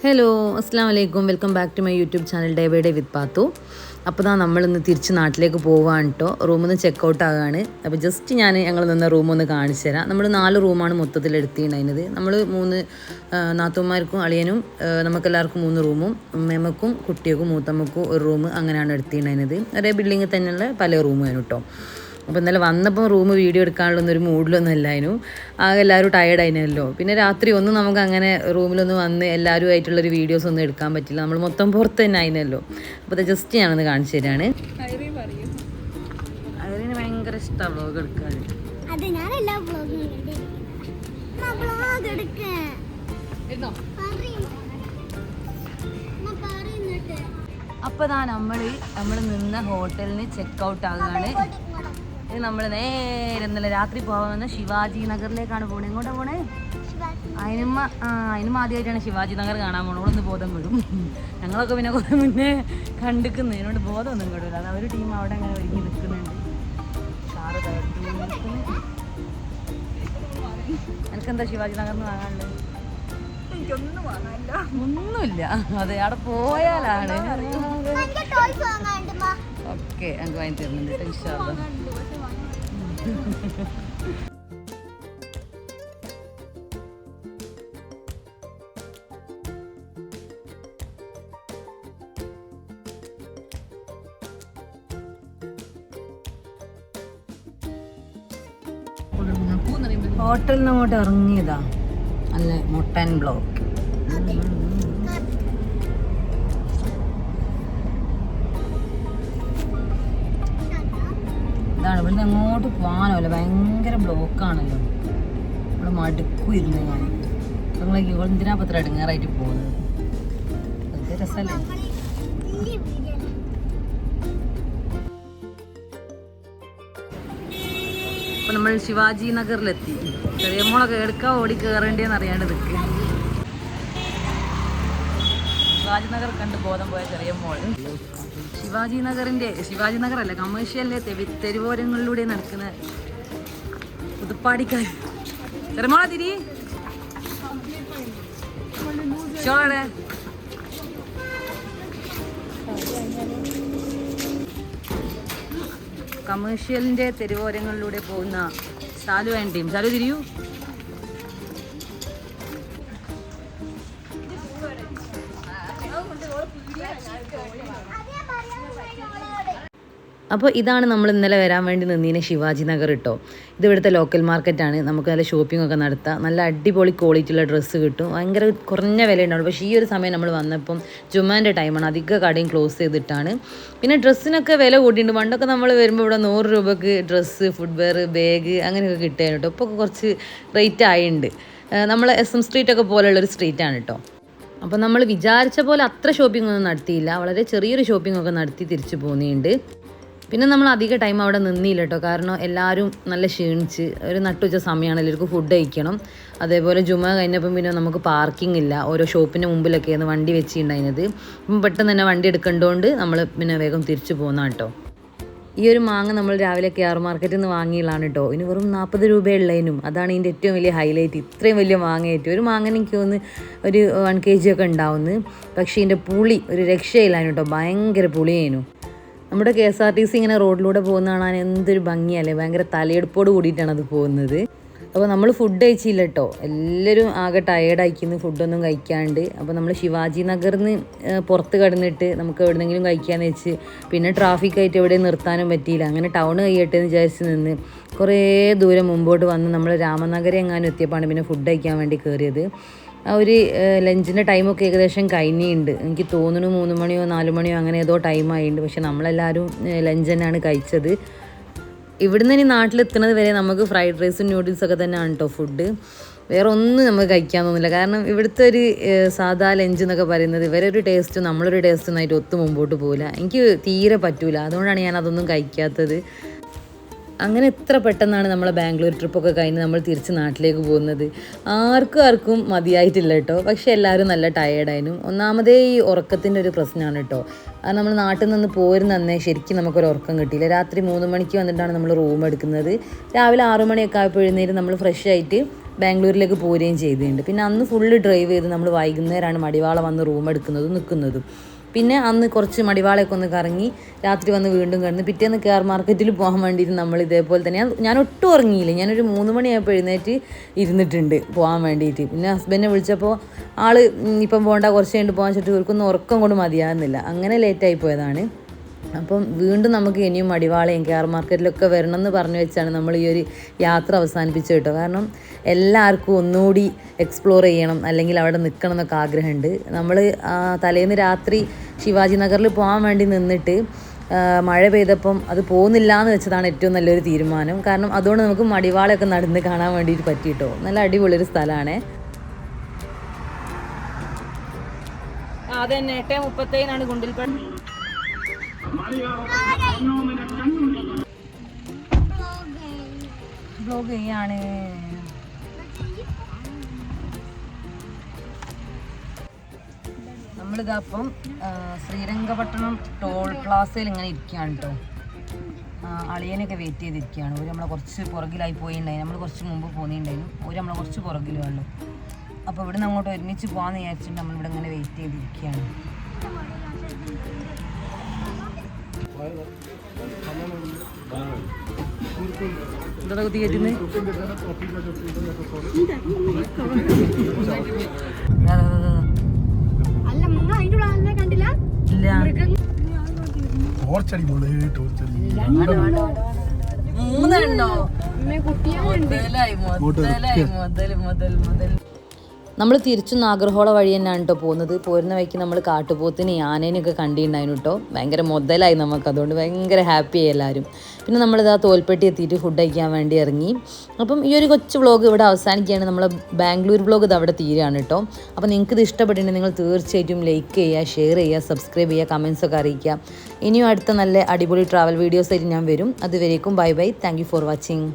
Hello അസ്സാം വലൈക്കും welcome back to my YouTube channel day by day with Pathu. അപ്പോൾ നമ്മളിന്ന് തിരിച്ച് നാട്ടിലേക്ക് പോവാണ് കേട്ടോ. റൂമിൽ നിന്ന് ചെക്കൗട്ട് ആകുകയാണ്. അപ്പോൾ ജസ്റ്റ് ഞങ്ങൾ നിന്ന റൂമൊന്ന് കാണിച്ചു തരാം. നമ്മൾ 4 റൂമാണ് മൊത്തത്തിൽ എടുത്തിട്ടുണ്ടായിരുന്നത്. നമ്മൾ 3 നാത്തൂന്മാർക്കും അളിയനും നമുക്കെല്ലാവർക്കും 3 റൂമും മെമ്മക്കും കുട്ടികൾക്കും മൂത്തമ്മക്കും ഒരു റൂം അങ്ങനെയാണ് എടുത്തിട്ടുണ്ടായിരുന്നത്. ഒരേ ബിൽഡിങ്ങിൽ തന്നെയുള്ള പല റൂമുമാണ് കേട്ടോ. അപ്പോൾ ഇന്നലെ വന്നപ്പോൾ റൂം വീഡിയോ എടുക്കാനുള്ളൊരു മൂഡിലൊന്നും അല്ലായിരുന്നു. ആകെ എല്ലാവരും ടയേർഡായിരുന്നല്ലോ. പിന്നെ രാത്രി ഒന്നും നമുക്ക് അങ്ങനെ റൂമിലൊന്നും വന്ന് എല്ലാവരുമായിട്ടുള്ളൊരു വീഡിയോസ് ഒന്നും എടുക്കാൻ പറ്റില്ല. നമ്മൾ മൊത്തം പുറത്ത് തന്നെ ആയിരുന്നല്ലോ. അപ്പോൾ അത് ജസ്റ്റ് ഞാനൊന്ന് കാണിച്ചു തരാണ്. അതിന് ഭയങ്കര ഇഷ്ടമാണ് വ്ളോഗ് എടുക്കാൻ. അപ്പോൾ നമ്മൾ നിന്ന ഹോട്ടലിന് ചെക്കൗട്ട് ആകുകയാണ്. ഇത് നമ്മൾ നേരെ ഇന്നലെ രാത്രി പോകാമെന്ന് ശിവാജി നഗറിലേക്കാണ് പോകുന്നത്. എങ്ങോട്ടാണ് പോണേ? അതിനുമ്മ ആദ്യമായിട്ടാണ് ശിവാജി നഗർ കാണാൻ പോകണം. ഇവിടെ ഒന്ന് ബോധം വിടും. ഞങ്ങളൊക്കെ പിന്നെ കുറേ മുന്നേ കണ്ടിരിക്കുന്നു. അതിനോട് ബോധമൊന്നും കിടില്ല. അത് ഒരു ടീം അവിടെ അങ്ങനെ ഒരുങ്ങി നിൽക്കുന്നുണ്ട്. കാറ് തകർത്തി നിൽക്കുന്നു. എനിക്കെന്താ ശിവാജി നഗറിന് വാങ്ങാനുള്ളത്? എനിക്കൊന്നും വാങ്ങാനില്ല, ഒന്നുമില്ല. അതെ, അവിടെ പോയാലാണ്. ഓക്കെ, ഞങ്ങൾക്ക് വാങ്ങി തരുന്നുണ്ട് ഇൻഷാ അല്ലാഹ്. ഹോട്ടലിൽ നിന്ന് അങ്ങോട്ട് ഇറങ്ങിയതാ. അല്ലേ, മുട്ടൻ ബ്ലോക്ക്. ഇതാണ് ഇവിടുന്ന് അങ്ങോട്ട് പോകാനല്ലോ, ഭയങ്കര ബ്ലോക്കാണല്ലോ. നമ്മൾ മടുക്കുമായിരുന്നു. നിങ്ങളേക്ക് എന്തിനാ പത്ര ഇടങ്ങാറായിട്ട് പോകുന്നത്? അതൊക്കെ രസമല്ലേ. അപ്പോൾ നമ്മൾ ശിവാജി നഗറിലെത്തി. ചെറിയ മോളൊക്കെ എടുക്കാൻ ഓടി കയറേണ്ടിയെന്ന് അറിയാണ്ട് നിൽക്കുക. ശിവാജി നഗർ കണ്ട് ബോധം പോയ ചെറിയ മോൾ ശിവാജി നഗറല്ല, കമേഴ്ഷ്യലിലെ തെരുവോരങ്ങളിലൂടെ നടക്കുന്ന പുതുപ്പാടിക്കാർ. ചെറിയ മോളെ തിരി ചോളെ. കമേഴ്ഷ്യലിൻ്റെ തെരുവോരങ്ങളിലൂടെ പോകുന്ന സാലു ആൻഡ് ടീം. സാലു തിരിയൂ. അപ്പോൾ ഇതാണ് നമ്മൾ ഇന്നലെ വരാൻ വേണ്ടി നിന്നീനെ ശിവാജി നഗർ കേട്ടോ. ഇത് ഇവിടുത്തെ ലോക്കൽ മാർക്കറ്റാണ്. നമുക്ക് നല്ല ഷോപ്പിംഗ് ഒക്കെ നടത്താം. നല്ല അടിപൊളി ക്വാളിറ്റിയുള്ള ഡ്രസ്സ് കിട്ടും. ഭയങ്കര കുറഞ്ഞ വില ഉണ്ടാവും. പക്ഷേ ഈ ഒരു സമയം നമ്മൾ വന്നപ്പം ജുമാൻ്റെ ടൈമാണ്. അധിക കടയും ക്ലോസ് ചെയ്തിട്ടാണ്. പിന്നെ ഡ്രസ്സിനൊക്കെ വില കൂട്ടിയിട്ടുണ്ട്. പണ്ടൊക്കെ നമ്മൾ വരുമ്പോൾ ഇവിടെ 100 രൂപയ്ക്ക് ഡ്രസ്സ്, ഫുട്വെയർ, ബാഗ് അങ്ങനെയൊക്കെ കിട്ടുകയാണ് കേട്ടോ. ഇപ്പോൾ കുറച്ച് റേറ്റ് ആയിട്ടുണ്ട്. നമ്മൾ SM സ്ട്രീറ്റൊക്കെ പോലെയുള്ളൊരു സ്ട്രീറ്റാണ് കേട്ടോ. അപ്പോൾ നമ്മൾ വിചാരിച്ച പോലെ അത്ര ഷോപ്പിംഗ് ഒന്നും നടത്തിയില്ല. വളരെ ചെറിയൊരു ഷോപ്പിംഗ് ഒക്കെ നടത്തി തിരിച്ചു പോകുന്നുണ്ട്. പിന്നെ നമ്മൾ അധിക ടൈം അവിടെ നിന്നില്ല കേട്ടോ. കാരണം എല്ലാവരും നല്ല ക്ഷീണിച്ച്, ഒരു നട്ടുച്ച സമയമാണ്, എല്ലാവർക്കും ഫുഡ് കഴിക്കണം. അതേപോലെ ജുമ കഴിഞ്ഞപ്പം പിന്നെ നമുക്ക് പാർക്കിംഗ് ഇല്ല. ഓരോ ഷോപ്പിൻ്റെ മുമ്പിലൊക്കെയാണ് വണ്ടി വെച്ചിട്ടുണ്ടായിരുന്നത്. അപ്പം പെട്ടെന്ന് തന്നെ വണ്ടി എടുക്കേണ്ടതുകൊണ്ട് നമ്മൾ പിന്നെ വേഗം തിരിച്ചു പോകുന്നതാണ് കേട്ടോ. ഈ ഒരു മാങ്ങ നമ്മൾ രാവിലെ KR മാർക്കറ്റിൽ നിന്ന് വാങ്ങിയതാണ് കേട്ടോ. ഇനി വെറും 40 രൂപയുള്ളതിനും. അതാണ് ഇതിൻ്റെ ഏറ്റവും വലിയ ഹൈലൈറ്റ്. ഇത്രയും വലിയ മാങ്ങയായിട്ട് ഒരു മാങ്ങ എനിക്ക് തോന്നുന്നു ഒരു 1 kg ഒക്കെ ഉണ്ടാവുന്നു. പക്ഷേ ഇതിൻ്റെ പുളി ഒരു രക്ഷയില്ലായിരുന്നു കേട്ടോ. ഭയങ്കര പുളിയായിരുന്നു. നമ്മുടെ KSRTC ഇങ്ങനെ റോഡിലൂടെ പോകുന്ന കാണാൻ എന്തൊരു ഭംഗിയല്ലേ. ഭയങ്കര തലയെടുപ്പോട് കൂടിയിട്ടാണ് അത് പോകുന്നത്. അപ്പോൾ നമ്മൾ ഫുഡ് കഴിച്ചില്ല കേട്ടോ. എല്ലാവരും ആകെ ടയേർഡായിക്കുന്നു ഫുഡൊന്നും കഴിക്കാണ്ട്. അപ്പോൾ നമ്മൾ ശിവാജി നഗറിൽ നിന്ന് പുറത്ത് കടന്നിട്ട് നമുക്ക് എവിടെന്നെങ്കിലും കഴിക്കാമെന്ന് വെച്ച്, പിന്നെ ട്രാഫിക്കായിട്ട് എവിടെയും നിർത്താനും പറ്റിയില്ല. അങ്ങനെ ടൗൺ കഴിയട്ടെ എന്ന് വിചാരിച്ച് നിന്ന് കുറേ ദൂരം മുമ്പോട്ട് വന്ന് നമ്മൾ രാമനഗരം എങ്ങാനും എത്തിയപ്പോഴാണ് പിന്നെ ഫുഡ് കഴിക്കാൻ വേണ്ടി കയറിയത്. ആ ഒരു ലഞ്ചിൻ്റെ ടൈമൊക്കെ ഏകദേശം കഴിഞ്ഞിട്ടുണ്ട്. എനിക്ക് തോന്നുന്നു 3 മണിയോ 4 മണിയോ അങ്ങനെ ഏതോ ടൈമായിട്ടുണ്ട്. പക്ഷെ നമ്മളെല്ലാവരും ലഞ്ച് തന്നെയാണ് കഴിച്ചത്. ഇവിടുന്ന് ഇനി നാട്ടിലെത്തുന്നത് വരെ നമുക്ക് ഫ്രൈഡ് റൈസും നൂഡിൽസൊക്കെ തന്നെയാണ് കേട്ടോ ഫുഡ്. വേറെ ഒന്നും നമുക്ക് കഴിക്കാൻ തോന്നില്ല. കാരണം ഇവിടുത്തെ ഒരു സാധാ ലഞ്ച് എന്നൊക്കെ പറയുന്നത് ഇവരൊരു ടേസ്റ്റും നമ്മളൊരു ടേസ്റ്റും ആയിട്ട് ഒത്തു മുമ്പോട്ട് പോകില്ല. എനിക്ക് തീരെ പറ്റൂല. അതുകൊണ്ടാണ് ഞാൻ അതൊന്നും കഴിക്കാത്തത്. അങ്ങനെ എത്ര പെട്ടെന്നാണ് നമ്മളെ ബാംഗ്ലൂർ ട്രിപ്പൊക്കെ കഴിഞ്ഞ് നമ്മൾ തിരിച്ച് നാട്ടിലേക്ക് പോകുന്നത്. ആർക്കും മതിയായിട്ടില്ല കേട്ടോ. പക്ഷേ എല്ലാവരും നല്ല ടയേർഡായിരുന്നു. ഒന്നാമതേ ഈ ഉറക്കത്തിൻ്റെ ഒരു പ്രശ്നമാണ് കേട്ടോ. അത് നമ്മൾ നാട്ടിൽ നിന്ന് പോരുന്നന്നേ ശരിക്കും നമുക്കൊരു ഉറക്കം കിട്ടിയില്ല. രാത്രി 3 മണിക്ക് വന്നിട്ടാണ് നമ്മൾ റൂം എടുക്കുന്നത്. രാവിലെ 6 മണിയൊക്കെ ആയപ്പോൾ എഴുന്നേറ്റ് നമ്മൾ ഫ്രഷ് ആയിട്ട് ബാംഗ്ലൂരിലേക്ക് പോരുകയും ചെയ്തിട്ടുണ്ട്. പിന്നെ അന്ന് ഫുള്ള് ഡ്രൈവ് ചെയ്ത് നമ്മൾ വൈകുന്നേരമാണ് മടിവാള വന്ന് റൂം എടുക്കുന്നതും നിൽക്കുന്നതും. പിന്നെ അന്ന് കുറച്ച് മടിവാളയൊക്കെ ഒന്ന് കറങ്ങി രാത്രി വന്ന് വീണ്ടും കിടന്ന് പിറ്റേന്ന് കെയർ മാർക്കറ്റിൽ പോകാൻ വേണ്ടിയിട്ട് നമ്മൾ ഇതേപോലെ തന്നെ ഞാൻ ഒട്ടും ഉറങ്ങിയില്ല. ഞാനൊരു 3 മണിയായപ്പോൾ എഴുന്നേറ്റ് ഇരുന്നിട്ടുണ്ട് പോകാൻ വേണ്ടിയിട്ട്. പിന്നെ ഹസ്ബൻഡിനെ വിളിച്ചപ്പോൾ ആൾ ഇപ്പം പോകണ്ട, കുറച്ച് കഴിഞ്ഞിട്ട് പോകാൻ വെച്ചിട്ട് ഇവർക്കൊന്നും ഉറക്കം കൊണ്ട് മതിയാകുന്നില്ല. അങ്ങനെ ലേറ്റായി പോയതാണ്. അപ്പം വീണ്ടും നമുക്ക് ഇനിയും മടിവാളയും കെയർ മാർക്കറ്റിലൊക്കെ വരണം എന്ന് പറഞ്ഞു വെച്ചാണ് നമ്മൾ ഈ ഒരു യാത്ര അവസാനിപ്പിച്ചത് കേട്ടോ. കാരണം എല്ലാവർക്കും ഒന്നുകൂടി എക്സ്പ്ലോർ ചെയ്യണം, അല്ലെങ്കിൽ അവിടെ നിൽക്കണം എന്നൊക്കെ ആഗ്രഹമുണ്ട്. നമ്മൾ തലേന്ന് രാത്രി ശിവാജി നഗറിൽ പോകാൻ വേണ്ടി നിന്നിട്ട് മഴ പെയ്തപ്പം അത് പോകുന്നില്ല എന്ന് വെച്ചതാണ് ഏറ്റവും നല്ലൊരു തീരുമാനം. കാരണം അതുകൊണ്ട് നമുക്ക് മടിവാളയൊക്കെ നടന്ന് കാണാൻ വേണ്ടിയിട്ട് പറ്റിയിട്ടോ. നല്ല അടിപൊളിയൊരു സ്ഥലമാണ്. അതന്നെ 8:37 ഗുണ്ടിൽപ്പേട്ട. ബ്ലോഗ് ചെയ്യാണ്. നമ്മളിതപ്പം ശ്രീരംഗപട്ടണം ടോൾ പ്ലാസയിൽ ഇങ്ങനെ ഇരിക്കുകയാണ് കേട്ടോ. അളിയനൊക്കെ വെയിറ്റ് ചെയ്തിരിക്കുകയാണ്. ഒരു നമ്മളെ കുറച്ച് പുറകിലായി പോയിട്ടുണ്ടായിരുന്നു. നമ്മൾ കുറച്ച് മുമ്പ് പോന്നിട്ടുണ്ടായിരുന്നു. ഒരു നമ്മളെ കുറച്ച് പുറകിൽ വേണം. അപ്പോൾ ഇവിടെ നിന്ന് അങ്ങോട്ട് ഒരുമിച്ച് പോകാമെന്ന് വിചാരിച്ചിട്ട് നമ്മളിവിടെ ഇങ്ങനെ വെയിറ്റ് ചെയ്തിരിക്കുകയാണ്. എന്താ കുത്തിയേറ്റുന്നത്? നമ്മൾ തിരിച്ചു നാഗർഹോള വഴി തന്നെയാണ് കേട്ടോ പോകുന്നത്. പോരുന്ന വഴിക്ക് നമ്മൾ കാട്ടുപോത്തിന് ആനേനെയൊക്കെ കണ്ടിട്ടുണ്ടായിരുന്നു കേട്ടോ. ഭയങ്കര മുതലായി നമുക്ക്, അതുകൊണ്ട് ഭയങ്കര ഹാപ്പി ആയി എല്ലാവരും. പിന്നെ നമ്മളിതാ തോൽപ്പെട്ടി എത്തിയിട്ട് ഫുഡ് കഴിക്കാൻ വേണ്ടി ഇറങ്ങി. അപ്പം ഈ ഒരു കൊച്ചു വ്ളോഗ് ഇവിടെ അവസാനിക്കുകയാണ്. നമ്മളെ ബാംഗ്ലൂർ വ്ളോഗ് ഇത് അവിടെ തീരുകയാണ് കേട്ടോ. അപ്പോൾ നിങ്ങൾക്ക് ഇത് ഇഷ്ടപ്പെട്ടിട്ടുണ്ടെങ്കിൽ നിങ്ങൾ തീർച്ചയായിട്ടും ലൈക്ക് ചെയ്യുക, ഷെയർ ചെയ്യുക, സബ്സ്ക്രൈബ് ചെയ്യുക, കമൻസൊക്കെ അറിയിക്കുക. ഇനിയും അടുത്ത നല്ല അടിപൊളി ട്രാവൽ വീഡിയോസ് ആയിട്ട് ഞാൻ വരും. അതുവരേക്കും bye bye. Thank you for watching.